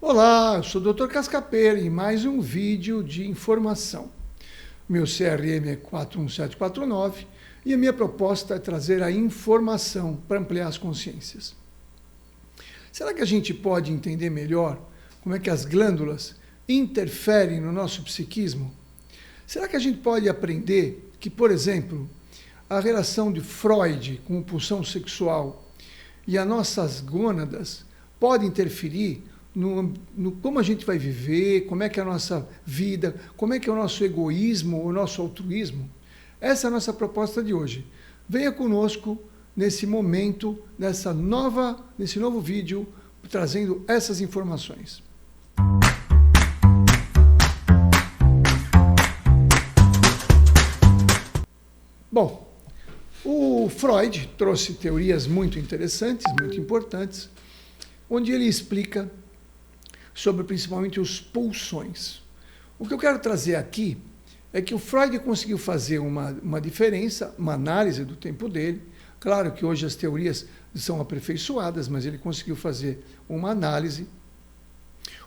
Olá, eu sou o Dr. Cascapeira e mais um vídeo de informação. Meu CRM é 41749 e a minha proposta é trazer a informação para ampliar as consciências. Será que a gente pode entender melhor como é que as glândulas interferem no nosso psiquismo? Será que a gente pode aprender que, por exemplo, a relação de Freud com a pulsão sexual e as nossas gônadas pode interferir no como a gente vai viver, como é que é a nossa vida, como é que é o nosso egoísmo, o nosso altruísmo? Essa é a nossa proposta de hoje. Venha conosco nesse momento, nesse novo vídeo, trazendo essas informações. Bom, o Freud trouxe teorias muito interessantes, muito importantes, onde ele explica sobre principalmente os pulsões. O que eu quero trazer aqui é que o Freud conseguiu fazer uma diferença, uma análise do tempo dele. Claro que hoje as teorias são aperfeiçoadas, mas ele conseguiu fazer uma análise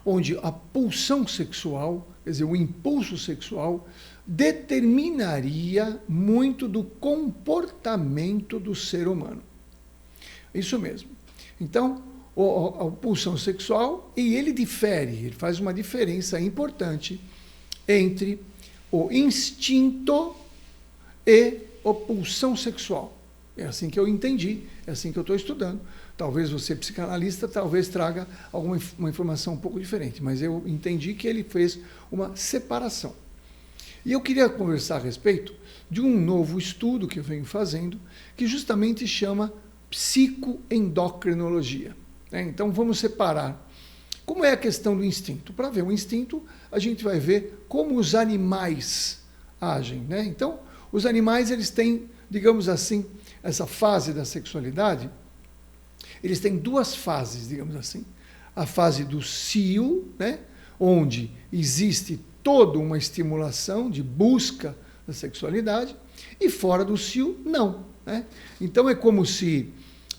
onde a pulsão sexual, quer dizer, o impulso sexual, determinaria muito do comportamento do ser humano. Isso mesmo. Então, a pulsão sexual, e ele faz uma diferença importante entre o instinto e a pulsão sexual. É assim que eu entendi, é assim que eu estou estudando. Talvez você, psicanalista, talvez traga uma informação um pouco diferente, mas eu entendi que ele fez uma separação. E eu queria conversar a respeito de um novo estudo que eu venho fazendo, que justamente chama psicoendocrinologia. Então, vamos separar. Como é a questão do instinto? Para ver o instinto, a gente vai ver como os animais agem. Então, os animais, eles têm, digamos assim, essa fase da sexualidade, eles têm duas fases, digamos assim. A fase do cio, onde existe toda uma estimulação de busca da sexualidade, e fora do cio, não. Então, é como se,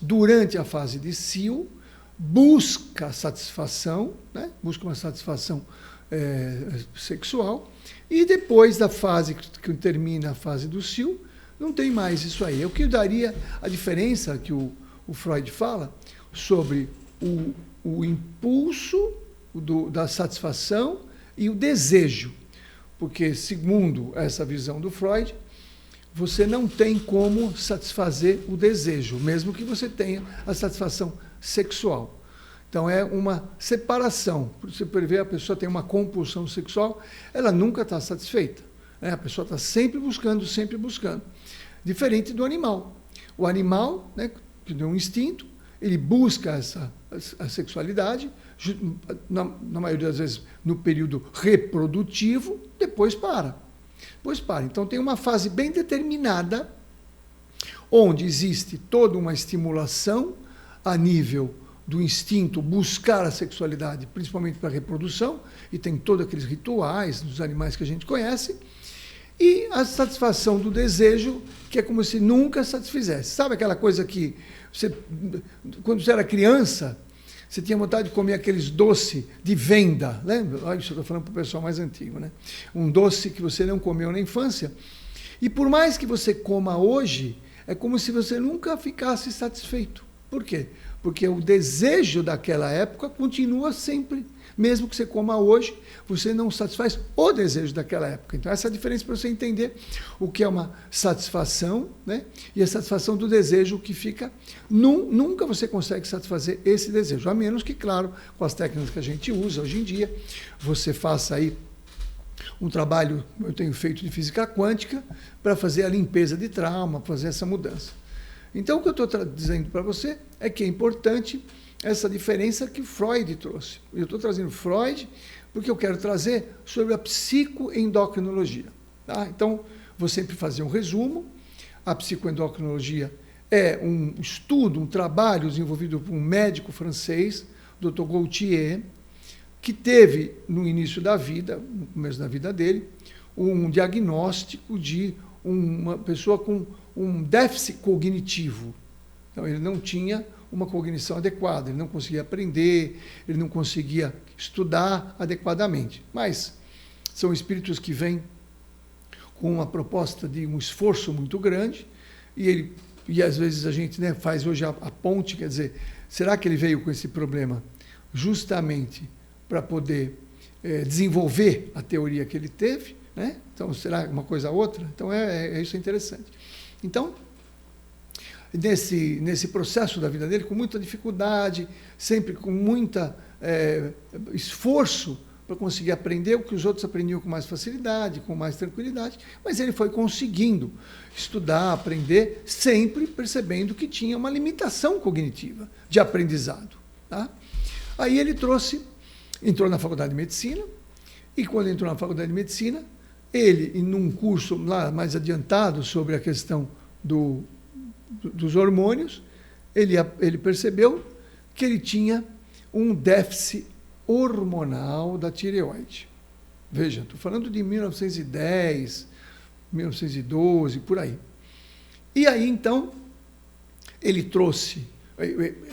durante a fase de cio, busca satisfação, busca uma satisfação sexual, e depois da fase que termina a fase do cio, não tem mais isso aí. O que daria a diferença que o Freud fala sobre o impulso da satisfação e o desejo, porque, segundo essa visão do Freud, você não tem como satisfazer o desejo, mesmo que você tenha a satisfação sexual. Então, é uma separação. Você prevê, a pessoa tem uma compulsão sexual, ela nunca está satisfeita. A pessoa está sempre buscando, sempre buscando. Diferente do animal. O animal, que tem um instinto, ele busca a sexualidade, na maioria das vezes no período reprodutivo, depois para. Então, tem uma fase bem determinada, onde existe toda uma estimulação a nível do instinto buscar a sexualidade, principalmente para a reprodução, e tem todos aqueles rituais dos animais que a gente conhece, e a satisfação do desejo, que é como se nunca satisfizesse. Sabe aquela coisa que, quando você era criança, você tinha vontade de comer aqueles doces de venda, lembra? Olha, isso eu estou falando para o pessoal mais antigo, Um doce que você não comeu na infância, e por mais que você coma hoje, é como se você nunca ficasse satisfeito. Por quê? Porque o desejo daquela época continua sempre. Mesmo que você coma hoje, você não satisfaz o desejo daquela época. Então, essa é a diferença para você entender o que é uma satisfação, e a satisfação do desejo que fica. Nunca você consegue satisfazer esse desejo, a menos que, claro, com as técnicas que a gente usa hoje em dia, você faça aí um trabalho, eu tenho feito de física quântica, para fazer a limpeza de trauma, fazer essa mudança. Então, o que eu estou dizendo para você é que é importante essa diferença que Freud trouxe. Eu estou trazendo Freud porque eu quero trazer sobre a psicoendocrinologia. Então, vou sempre fazer um resumo. A psicoendocrinologia é um estudo, um trabalho desenvolvido por um médico francês, Dr. Gautier, que teve, no início da vida, no começo da vida dele, um diagnóstico de uma pessoa com um déficit cognitivo. Então, ele não tinha uma cognição adequada, ele não conseguia aprender, ele não conseguia estudar adequadamente. Mas são espíritos que vêm com uma proposta de um esforço muito grande, e às vezes a gente, né, faz hoje a ponte, quer dizer, será que ele veio com esse problema justamente para poder desenvolver a teoria que ele teve, né? Então, será uma coisa ou outra? Então, isso é interessante. Então, nesse processo da vida dele, com muita dificuldade, sempre com muito esforço para conseguir aprender o que os outros aprendiam com mais facilidade, com mais tranquilidade, mas ele foi conseguindo estudar, aprender, sempre percebendo que tinha uma limitação cognitiva de aprendizado. Tá? Aí ele entrou na faculdade de medicina, e quando entrou na faculdade de medicina, ele, em um curso lá mais adiantado sobre a questão dos hormônios, ele percebeu que ele tinha um déficit hormonal da tireoide. Veja, estou falando de 1910, 1912, por aí. E aí, então, ele trouxe,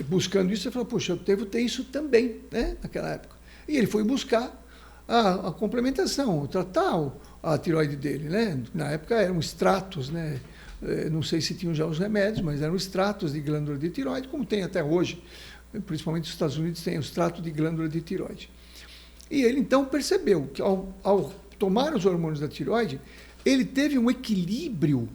buscando isso, ele falou, puxa, eu devo ter isso também, né, naquela época. E ele foi buscar a complementação, tratar a tireoide dele, né? Na época eram extratos, né? Não sei se tinham já os remédios, mas eram extratos de glândula de tireoide, como tem até hoje. Principalmente nos Estados Unidos tem o extrato de glândula de tireoide. E ele então percebeu que ao tomar os hormônios da tireoide, ele teve um equilíbrio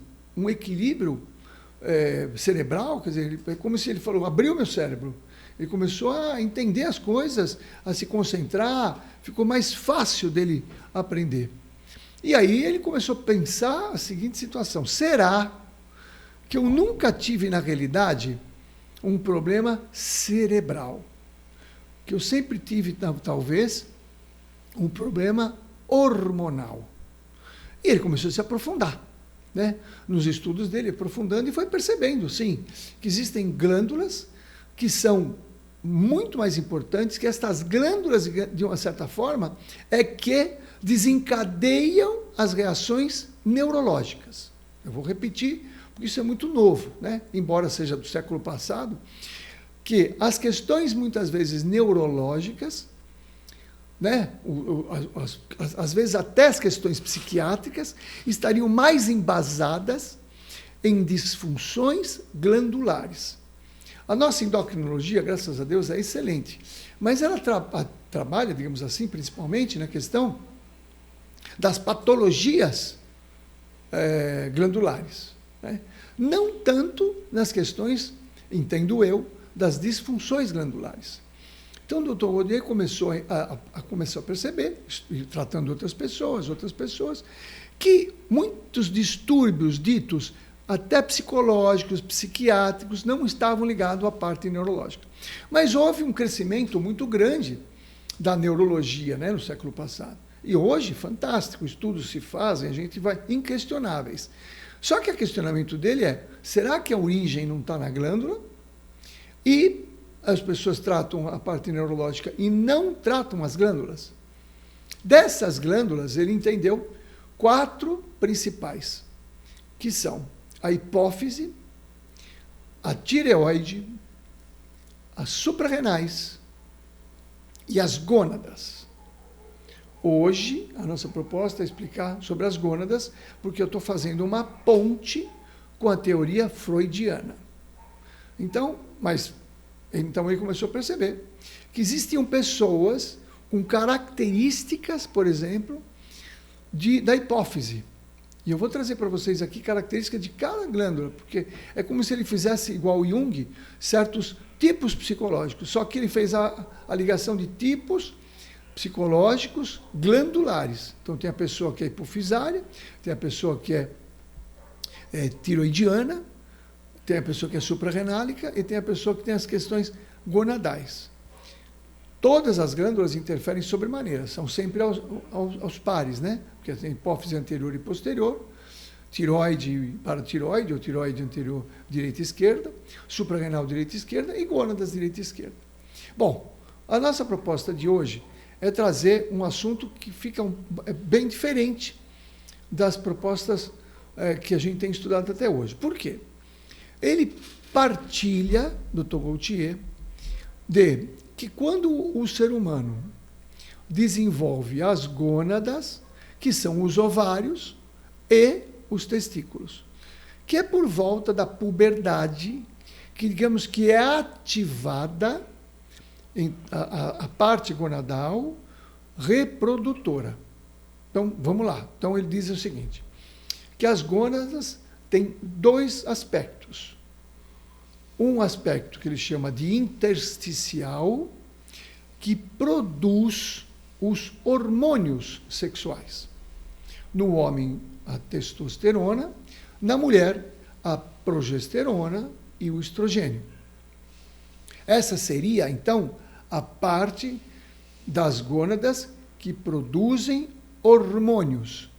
cerebral, quer dizer, é como se ele falou, abriu meu cérebro. Ele começou a entender as coisas, a se concentrar, ficou mais fácil dele aprender. E aí ele começou a pensar a seguinte situação: será que eu nunca tive, na realidade, um problema cerebral? Que eu sempre tive, talvez, um problema hormonal. E ele começou a se aprofundar, né, nos estudos dele, aprofundando, e foi percebendo, sim, que existem glândulas que são muito mais importantes, que estas glândulas, de uma certa forma, que desencadeiam as reações neurológicas. Eu vou repetir, porque isso é muito novo, né? Embora seja do século passado, que as questões, muitas vezes, neurológicas, né? Às vezes até as questões psiquiátricas, estariam mais embasadas em disfunções glandulares. A nossa endocrinologia, graças a Deus, é excelente, mas ela trabalha, digamos assim, principalmente na questão das patologias glandulares, né? Não tanto nas questões, entendo eu, das disfunções glandulares. Então, o doutor Rodier começou a perceber, tratando outras pessoas, que muitos distúrbios ditos até psicológicos, psiquiátricos, não estavam ligados à parte neurológica. Mas houve um crescimento muito grande da neurologia, né, no século passado. E hoje, fantástico, estudos se fazem, a gente vai inquestionáveis. Só que o questionamento dele será que a origem não está na glândula? E as pessoas tratam a parte neurológica e não tratam as glândulas? Dessas glândulas, ele entendeu 4 principais, que são a hipófise, a tireoide, as suprarrenais e as gônadas. Hoje, a nossa proposta é explicar sobre as gônadas, porque eu estou fazendo uma ponte com a teoria freudiana. Então ele começou a perceber que existiam pessoas com características, por exemplo, da hipófise. E eu vou trazer para vocês aqui características de cada glândula, porque é como se ele fizesse, igual o Jung, certos tipos psicológicos, só que ele fez a ligação de tipos psicológicos glandulares. Então, tem a pessoa que é hipofisária, tem a pessoa que é tiroidiana, tem a pessoa que é suprarrenálica e tem a pessoa que tem as questões gonadais. Todas as glândulas interferem sobremaneira, são sempre aos pares, né? Porque tem hipófise anterior e posterior, tiroide e paratiroide, ou tiroide anterior direita e esquerda, suprarrenal direita e esquerda e gônadas direita e esquerda. Bom, a nossa proposta de hoje é trazer um assunto que fica bem diferente das propostas que a gente tem estudado até hoje. Por quê? Ele partilha, Dr. Gautier, de que quando o ser humano desenvolve as gônadas, que são os ovários e os testículos, que é por volta da puberdade, que digamos que é ativada a parte gonadal reprodutora. Então, vamos lá. Então, ele diz o seguinte, que as gônadas têm dois aspectos. Um aspecto que ele chama de intersticial, que produz os hormônios sexuais. No homem, a testosterona, na mulher, a progesterona e o estrogênio. Essa seria, então, a parte das gônadas que produzem hormônios.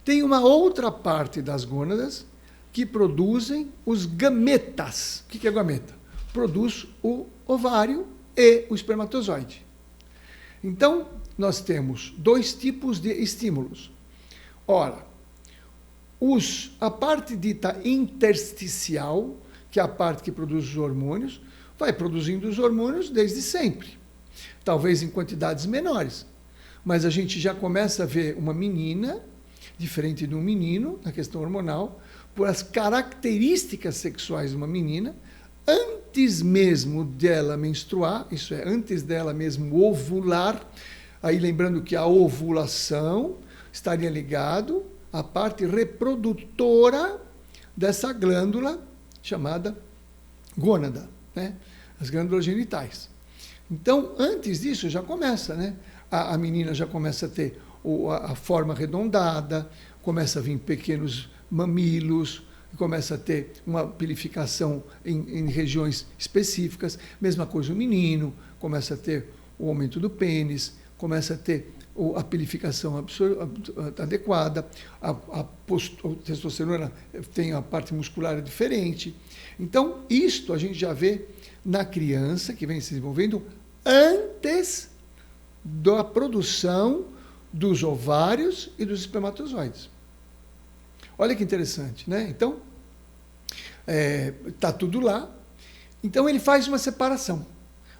Tem uma outra parte das gônadas que produzem os gametas. O que é gameta? Produz o ovário e o espermatozoide. Então, nós temos dois tipos de estímulos. Ora, a parte dita intersticial, que é a parte que produz os hormônios, vai produzindo os hormônios desde sempre. Talvez em quantidades menores. Mas a gente já começa a ver uma menina, diferente de um menino, na questão hormonal, por as características sexuais de uma menina, antes mesmo dela menstruar, isso é, antes dela mesmo ovular, aí lembrando que a ovulação estaria ligado à parte reprodutora dessa glândula chamada gônada, né? As glândulas genitais. Então, antes disso, já começa, né? A menina já começa a ter a forma arredondada, começa a vir pequenos mamilos, começa a ter uma pilificação em regiões específicas. Mesma coisa o menino, começa a ter o aumento do pênis, começa a ter a pilificação adequada, a testosterona tem a parte muscular diferente. Então, isto a gente já vê na criança que vem se desenvolvendo antes da produção dos ovários e dos espermatozoides. Olha que interessante, né? Então, está tudo lá. Então, ele faz uma separação,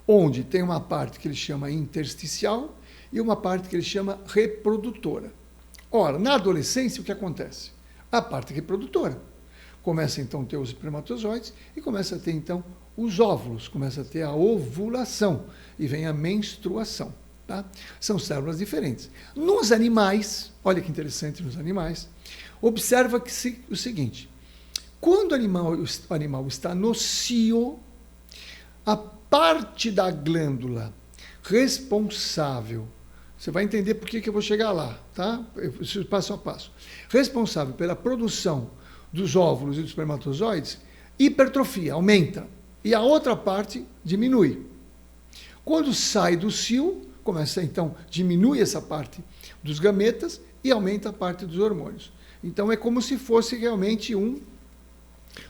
onde tem uma parte que ele chama intersticial e uma parte que ele chama reprodutora. Ora, na adolescência, o que acontece? A parte reprodutora. Começa, então, a ter os espermatozoides e começa a ter, então, os óvulos, começa a ter a ovulação e vem a menstruação. Tá? São células diferentes. Nos animais, olha que interessante nos animais, observa que o seguinte, quando o animal está no cio, a parte da glândula responsável, você vai entender por que eu vou chegar lá, tá? Passo a passo. Responsável pela produção dos óvulos e dos espermatozoides, hipertrofia, aumenta, e a outra parte diminui. Quando sai do cio, começa então, diminui essa parte dos gametas e aumenta a parte dos hormônios. Então é como se fosse realmente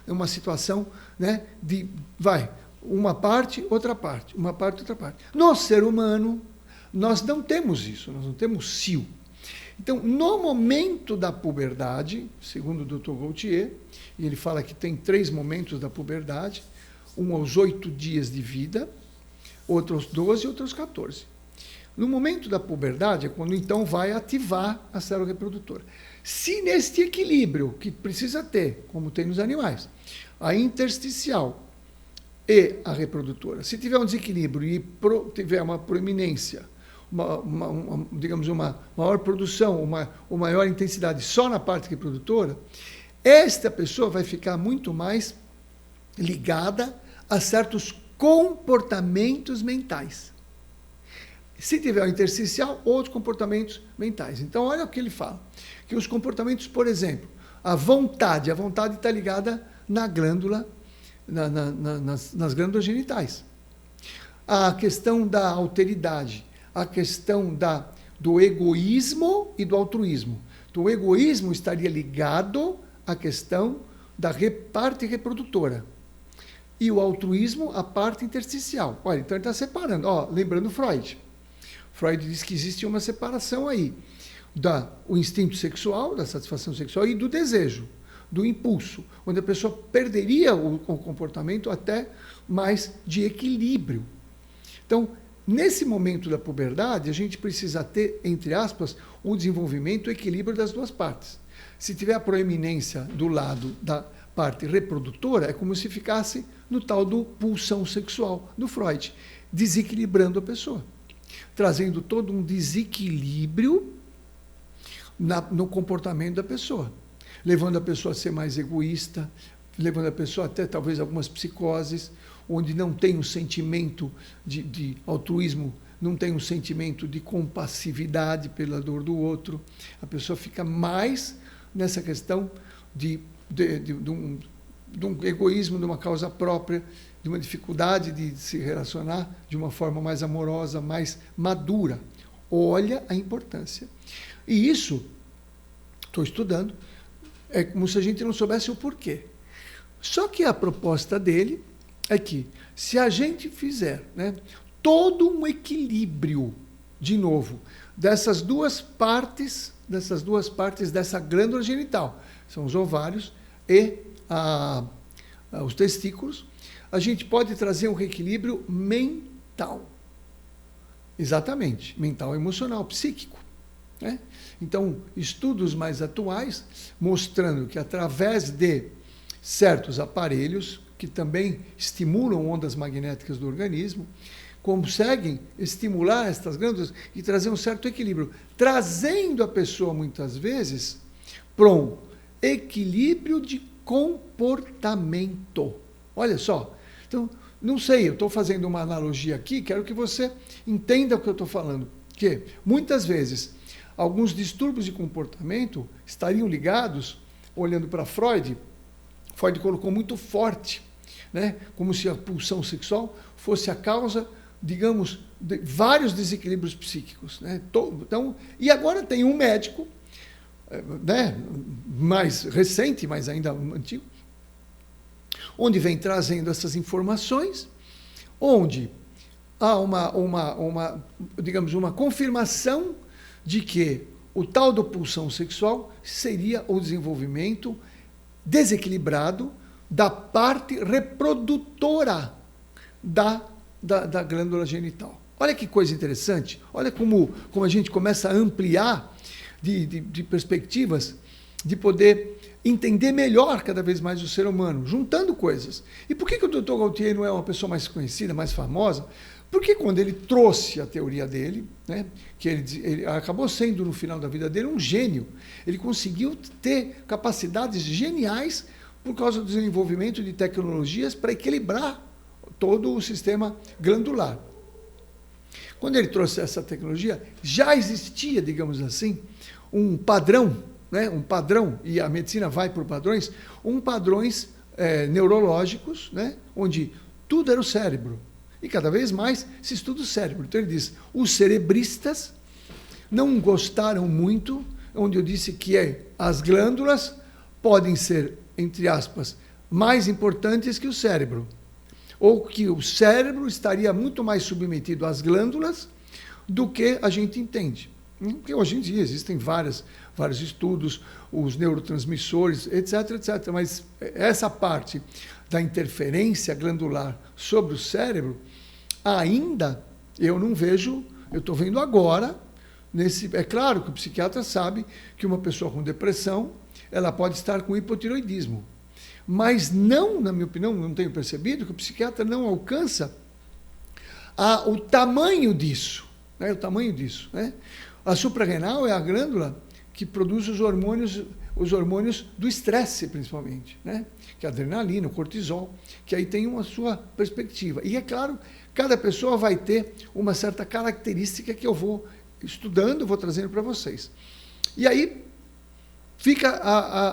uma situação, né, de uma parte, outra parte, uma parte, outra parte. No ser humano, nós não temos isso, nós não temos cio. Então, no momento da puberdade, segundo o Dr. Gautier, e ele fala que tem 3 momentos da puberdade, um aos 8 dias de vida, outro aos 12 e outro aos 14. No momento da puberdade é quando então vai ativar a célula reprodutora. Se neste equilíbrio que precisa ter, como tem nos animais, a intersticial e a reprodutora, se tiver um desequilíbrio e tiver uma proeminência, digamos, uma maior produção, uma maior intensidade só na parte reprodutora, esta pessoa vai ficar muito mais ligada a certos comportamentos mentais. Se tiver o intersticial, outros comportamentos mentais. Então, olha o que ele fala. Que os comportamentos, por exemplo, a vontade está ligada na glândula, nas glândulas genitais. A questão da alteridade, a questão do egoísmo e do altruísmo. Então, o egoísmo estaria ligado à questão da parte reprodutora. E o altruísmo, a parte intersticial. Olha, então ele está separando. Lembrando Freud. Freud diz que existe uma separação aí do instinto sexual, da satisfação sexual e do desejo. do impulso, onde a pessoa perderia o comportamento até mais de equilíbrio. Então, nesse momento da puberdade, a gente precisa ter, entre aspas, um desenvolvimento e equilíbrio das duas partes. Se tiver a proeminência do lado da parte reprodutora, é como se ficasse no tal do pulsão sexual do Freud, desequilibrando a pessoa, trazendo todo um desequilíbrio no comportamento da pessoa, levando a pessoa a ser mais egoísta, levando a pessoa até talvez algumas psicoses, onde não tem um sentimento de altruísmo, não tem um sentimento de compassividade pela dor do outro. A pessoa fica mais nessa questão de um egoísmo, de uma causa própria, de uma dificuldade de se relacionar de uma forma mais amorosa, mais madura. Olha a importância. E isso, estou estudando, é como se a gente não soubesse o porquê. Só que a proposta dele é que, se a gente fizer, né, todo um equilíbrio, de novo, dessas duas partes dessa glândula genital, são os ovários e os testículos, a gente pode trazer um reequilíbrio mental. Exatamente, mental, emocional, psíquico. Né? Então, estudos mais atuais mostrando que através de certos aparelhos, que também estimulam ondas magnéticas do organismo, conseguem estimular estas glândulas e trazer um certo equilíbrio, trazendo a pessoa, muitas vezes, para um equilíbrio de comportamento. Olha só. Então, não sei, eu estou fazendo uma analogia aqui, quero que você entenda o que eu estou falando. Que, muitas vezes, alguns distúrbios de comportamento estariam ligados, olhando para Freud colocou muito forte, né? Como se a pulsão sexual fosse a causa, digamos, de vários desequilíbrios psíquicos. Né? Então, e agora tem um médico, né, mais recente, mas ainda antigo, onde vem trazendo essas informações, onde há digamos, uma confirmação de que o tal da pulsão sexual seria o desenvolvimento desequilibrado da parte reprodutora da glândula genital. Olha que coisa interessante, olha como a gente começa a ampliar de perspectivas, de poder entender melhor cada vez mais o ser humano, juntando coisas. E por que o Dr. Gautier não é uma pessoa mais conhecida, mais famosa? Porque quando ele trouxe a teoria dele, né, que ele acabou sendo, no final da vida dele, um gênio. Ele conseguiu ter capacidades geniais por causa do desenvolvimento de tecnologias para equilibrar todo o sistema glandular. Quando ele trouxe essa tecnologia, já existia, digamos assim, um padrão, né, e a medicina vai por padrões, padrões neurológicos, né, onde tudo era o cérebro. E cada vez mais se estuda o cérebro. Então ele diz, os cerebristas não gostaram muito, onde eu disse que as glândulas podem ser, entre aspas, mais importantes que o cérebro. Ou que o cérebro estaria muito mais submetido às glândulas do que a gente entende. Porque hoje em dia existem vários estudos, os neurotransmissores, etc, etc. Mas essa parte da interferência glandular sobre o cérebro, ainda eu não vejo, eu estou vendo agora, é claro que o psiquiatra sabe que uma pessoa com depressão, ela pode estar com hipotiroidismo. Mas não, na minha opinião, não tenho percebido que o psiquiatra não alcança o tamanho disso. Né? O tamanho disso. Né? A suprarrenal é a glândula que produz os hormônios do estresse, principalmente, né? Que é a adrenalina, o cortisol, que aí tem uma sua perspectiva. E é claro, cada pessoa vai ter uma certa característica que eu vou estudando, vou trazendo para vocês. E aí fica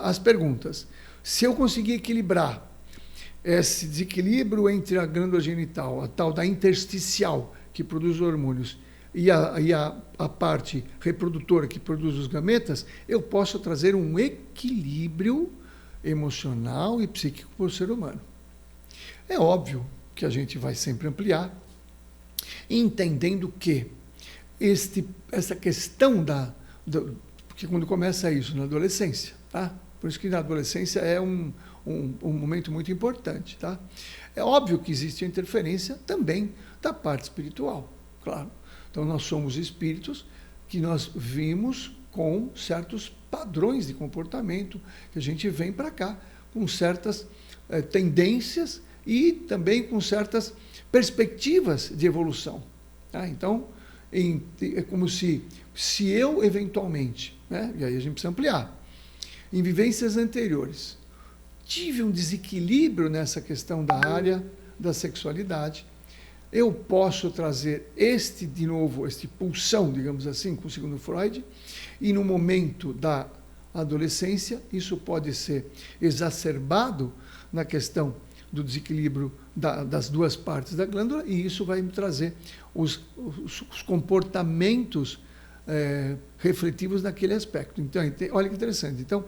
as perguntas. Se eu conseguir equilibrar esse desequilíbrio entre a glândula genital, a tal da intersticial, que produz hormônios, e a parte reprodutora que produz os gametas, eu posso trazer um equilíbrio emocional e psíquico para o ser humano. É óbvio que a gente vai sempre ampliar, entendendo que essa questão porque quando começa isso na adolescência, tá? Por isso que na adolescência é um momento muito importante. Tá? É óbvio que existe a interferência também da parte espiritual, claro. Então, nós somos espíritos que nós vimos com certos padrões de comportamento, que a gente vem para cá com certas tendências e também com certas perspectivas de evolução. Tá? Então, é como se eu eventualmente, né, e aí a gente precisa ampliar, em vivências anteriores, tive um desequilíbrio nessa questão da área da sexualidade, eu posso trazer este pulsão, digamos assim, segundo Freud, e no momento da adolescência, isso pode ser exacerbado na questão do desequilíbrio das duas partes da glândula, e isso vai me trazer os comportamentos refletivos naquele aspecto. Então, olha que interessante. Então,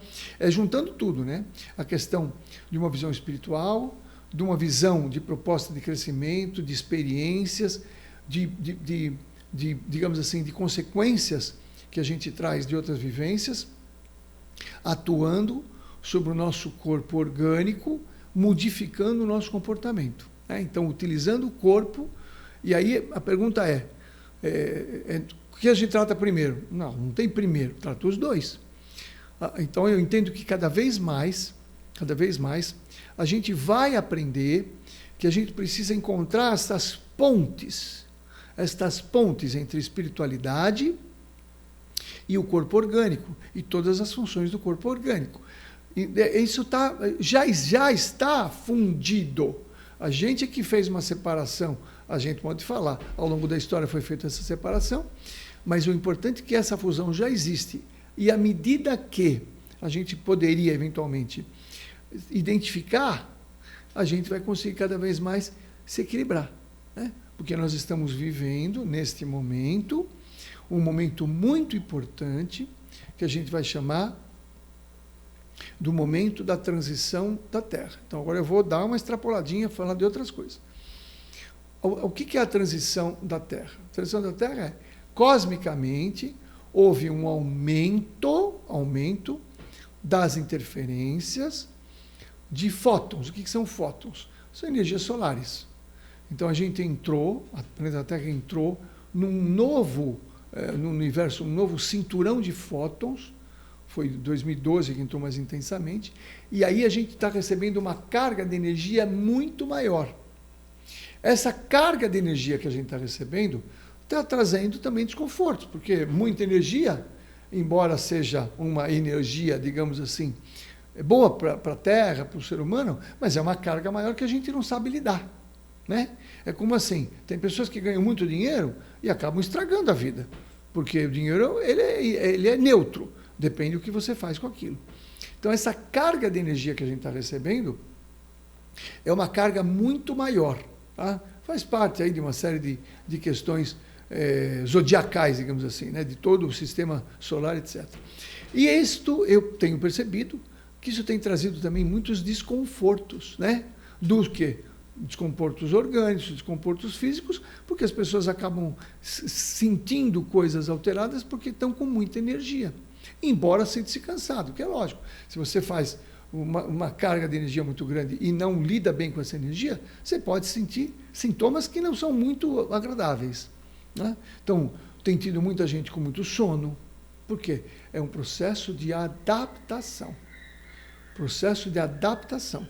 juntando tudo, né? A questão de uma visão espiritual, de uma visão de proposta de crescimento, de experiências, digamos assim, de consequências que a gente traz de outras vivências, atuando sobre o nosso corpo orgânico, modificando o nosso comportamento. Né? Então, utilizando o corpo, e aí a pergunta o que a gente trata primeiro? Não tem primeiro, trata os dois. Então, eu entendo que cada vez mais, a gente vai aprender que a gente precisa encontrar estas pontes entre espiritualidade e o corpo orgânico, e todas as funções do corpo orgânico. E isso já está fundido. A gente que fez uma separação, a gente pode falar, ao longo da história foi feita essa separação, mas o importante é que essa fusão já existe. E à medida que a gente poderia, eventualmente, identificar, a gente vai conseguir cada vez mais se equilibrar. Né? Porque nós estamos vivendo, neste momento, um momento muito importante, que a gente vai chamar do momento da transição da Terra. Então, agora eu vou dar uma extrapoladinha, falar de outras coisas. O que é a transição da Terra? A transição da Terra é, cosmicamente, houve um aumento das interferências de fótons. O que são fótons? São energias solares. Então, a gente entrou, a planeta Terra entrou num universo, um novo cinturão de fótons. Foi em 2012 que entrou mais intensamente, e aí a gente está recebendo uma carga de energia muito maior. Essa carga de energia que a gente está recebendo está trazendo também desconfortos, porque muita energia, embora seja uma energia, digamos assim, boa para a Terra, para o ser humano, mas é uma carga maior que a gente não sabe lidar. Né? É como assim, tem pessoas que ganham muito dinheiro e acabam estragando a vida, porque o dinheiro ele é neutro. Depende do que você faz com aquilo. Então, essa carga de energia que a gente está recebendo é uma carga muito maior. Tá? Faz parte aí de uma série de questões zodiacais, digamos assim, né? De todo o sistema solar, etc. E isto, eu tenho percebido, que isso tem trazido também muitos desconfortos. Né? Do quê? Desconfortos orgânicos, desconfortos físicos, porque as pessoas acabam sentindo coisas alteradas porque estão com muita energia. Embora sinta-se cansado, que é lógico. Se você faz uma carga de energia muito grande e não lida bem com essa energia, você pode sentir sintomas que não são muito agradáveis. Né? Então, tem tido muita gente com muito sono. Por quê? É um processo de adaptação. Processo de adaptação.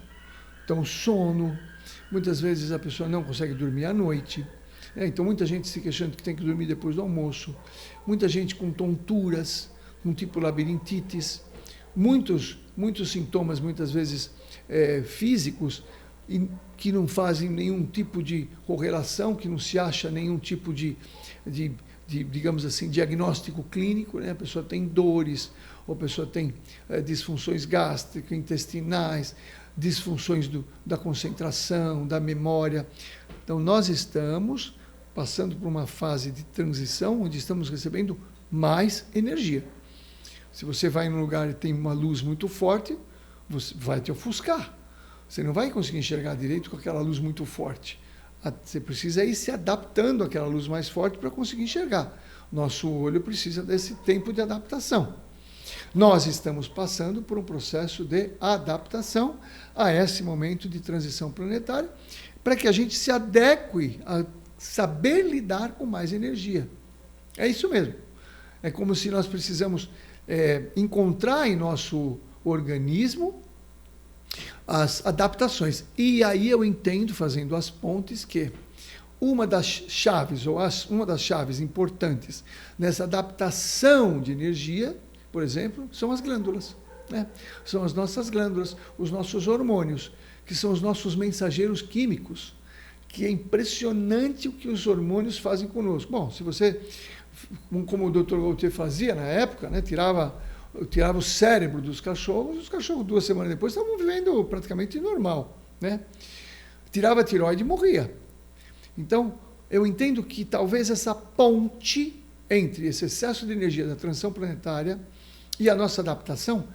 Então, sono. Muitas vezes a pessoa não consegue dormir à noite. Então, muita gente se queixando que tem que dormir depois do almoço. Muita gente com tonturas, um tipo labirintite, muitos sintomas, muitas vezes físicos, que não fazem nenhum tipo de correlação, que não se acha nenhum tipo de digamos assim, diagnóstico clínico. Né? A pessoa tem dores, ou a pessoa tem disfunções gástricas, intestinais, disfunções da concentração, da memória. Então, nós estamos passando por uma fase de transição, onde estamos recebendo mais energia. Se você vai em um lugar e tem uma luz muito forte, você vai te ofuscar. Você não vai conseguir enxergar direito com aquela luz muito forte. Você precisa ir se adaptando àquela luz mais forte para conseguir enxergar. Nosso olho precisa desse tempo de adaptação. Nós estamos passando por um processo de adaptação a esse momento de transição planetária, para que a gente se adeque a saber lidar com mais energia. É isso mesmo. É como se nós precisamos encontrar em nosso organismo as adaptações. E aí eu entendo, fazendo as pontes, que uma das chaves, uma das chaves importantes nessa adaptação de energia, por exemplo, são as glândulas. Né? São as nossas glândulas, os nossos hormônios, que são os nossos mensageiros químicos, que é impressionante o que os hormônios fazem conosco. Bom, se você, como o Dr. Gautier fazia na época, né, tirava o cérebro dos cachorros, os cachorros 2 semanas depois estavam vivendo praticamente normal. Né? Tirava a tireoide e morria. Então, eu entendo que talvez essa ponte entre esse excesso de energia da transição planetária e a nossa adaptação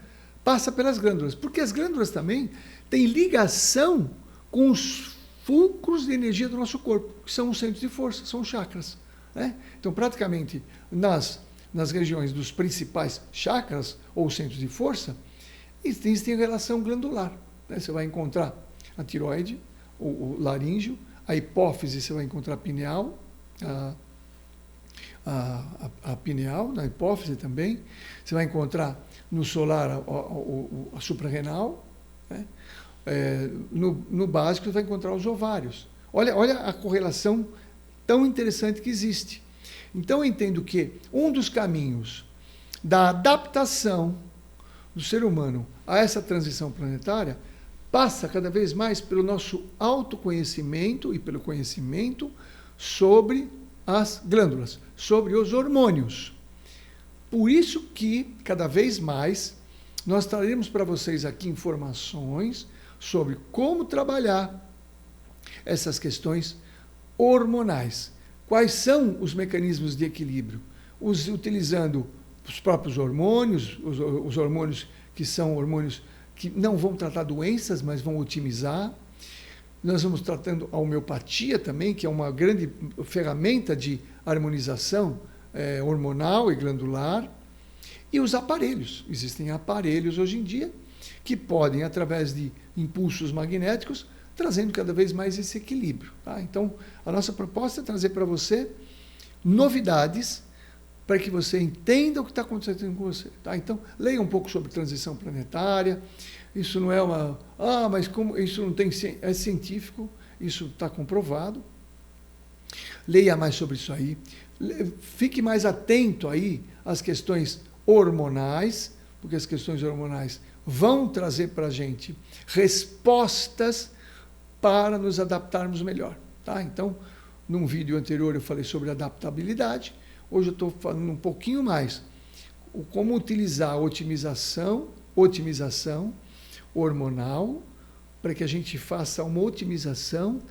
passa pelas glândulas, porque as glândulas também têm ligação com os fulcros de energia do nosso corpo, que são os centros de força, são os chakras. Né? Então, praticamente, nas regiões dos principais chakras, ou centros de força, existem relação glandular. Né? Você vai encontrar a tireoide, o laríngeo, a hipófise, você vai encontrar a pineal, a pineal, na hipófise também. Você vai encontrar no solar a suprarrenal. Né? No básico, você vai encontrar os ovários. Olha a correlação tão interessante que existe. Então, eu entendo que um dos caminhos da adaptação do ser humano a essa transição planetária passa cada vez mais pelo nosso autoconhecimento e pelo conhecimento sobre as glândulas, sobre os hormônios. Por isso que, cada vez mais, nós traremos para vocês aqui informações sobre como trabalhar essas questões hormonais. Quais são os mecanismos de equilíbrio? Utilizando os próprios hormônios, os hormônios que são hormônios que não vão tratar doenças, mas vão otimizar. Nós vamos tratando a homeopatia também, que é uma grande ferramenta de harmonização hormonal e glandular. E os aparelhos. Existem aparelhos hoje em dia que podem, através de impulsos magnéticos, trazendo cada vez mais esse equilíbrio. Tá? Então, a nossa proposta é trazer para você novidades para que você entenda o que está acontecendo com você. Tá? Então, leia um pouco sobre transição planetária. Isso não é uma... mas como isso não tem... É científico, isso está comprovado. Leia mais sobre isso aí. Fique mais atento aí às questões hormonais, porque as questões hormonais vão trazer para a gente respostas para nos adaptarmos melhor. Tá? Então, num vídeo anterior eu falei sobre adaptabilidade. Hoje eu estou falando um pouquinho mais como utilizar a otimização hormonal para que a gente faça uma otimização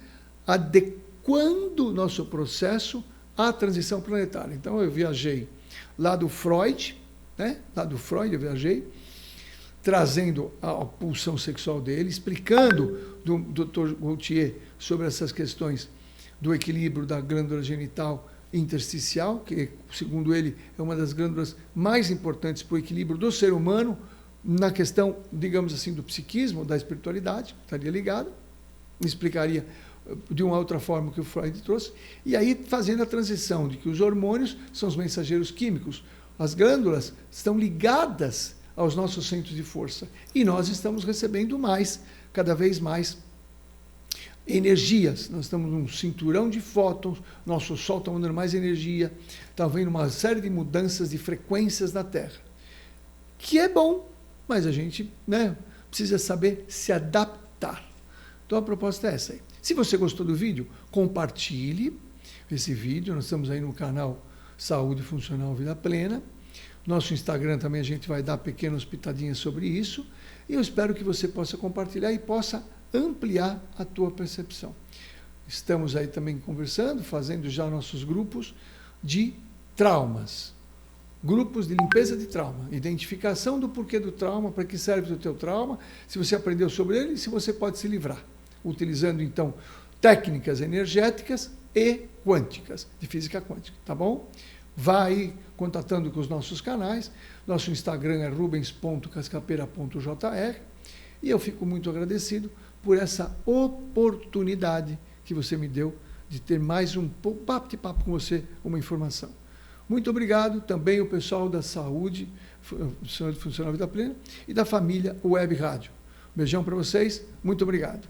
adequando o nosso processo à transição planetária. Então, eu viajei lá do Freud, né? Lá do Freud eu viajei, trazendo a pulsão sexual dele, explicando do Dr. Gautier sobre essas questões do equilíbrio da glândula genital intersticial, que, segundo ele, é uma das glândulas mais importantes para o equilíbrio do ser humano, na questão, digamos assim, do psiquismo, da espiritualidade, estaria ligado, explicaria de uma outra forma que o Freud trouxe, e aí fazendo a transição de que os hormônios são os mensageiros químicos, as glândulas estão ligadas aos nossos centros de força, e nós estamos recebendo cada vez mais energias. Nós estamos num cinturão de fótons, nosso Sol está mandando mais energia, está havendo uma série de mudanças de frequências na Terra, que é bom, mas a gente precisa saber se adaptar. Então a proposta é essa aí. Se você gostou do vídeo, compartilhe esse vídeo. Nós estamos aí no canal Saúde Funcional Vida Plena. Nosso Instagram também a gente vai dar pequenas pitadinhas sobre isso. E eu espero que você possa compartilhar e possa ampliar a tua percepção. Estamos aí também conversando, fazendo já nossos grupos de traumas. Grupos de limpeza de trauma, identificação do porquê do trauma, para que serve o teu trauma, se você aprendeu sobre ele e se você pode se livrar, utilizando então técnicas energéticas e quânticas, de física quântica, tá bom? vá aí contatando com os nossos canais. Nosso Instagram é rubens.cascapeira.jr e eu fico muito agradecido por essa oportunidade que você me deu de ter mais um bate-papo com você, uma informação. Muito obrigado também ao pessoal da Saúde Funcional Vida Plena e da família Web Rádio. Beijão para vocês, muito obrigado.